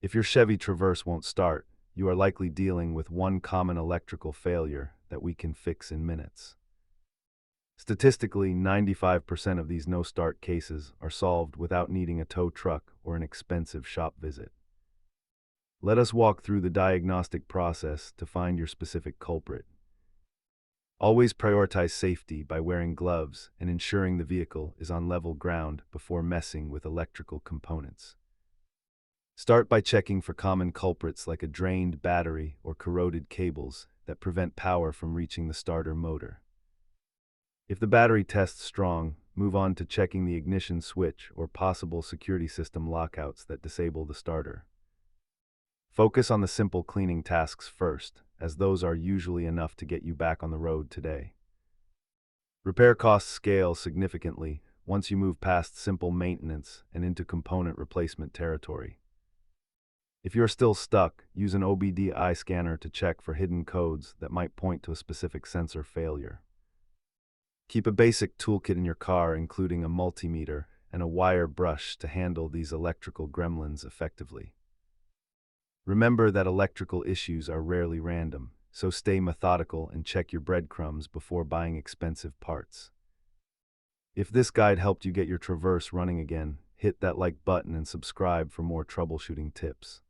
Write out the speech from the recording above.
If your Chevy Traverse won't start, you are likely dealing with one common electrical failure that we can fix in minutes. Statistically, 95% of these no-start cases are solved without needing a tow truck or an expensive shop visit. Let us walk through the diagnostic process to find your specific culprit. Always prioritize safety by wearing gloves and ensuring the vehicle is on level ground before messing with electrical components. Start by checking for common culprits like a drained battery or corroded cables that prevent power from reaching the starter motor. If the battery tests strong, move on to checking the ignition switch or possible security system lockouts that disable the starter. Focus on the simple cleaning tasks first, as those are usually enough to get you back on the road today. Repair costs scale significantly once you move past simple maintenance and into component replacement territory. If you're still stuck, use an OBD-I scanner to check for hidden codes that might point to a specific sensor failure. Keep a basic toolkit in your car, including a multimeter and a wire brush to handle these electrical gremlins effectively. Remember that electrical issues are rarely random, so stay methodical and check your breadcrumbs before buying expensive parts. If this guide helped you get your Traverse running again, hit that like button and subscribe for more troubleshooting tips.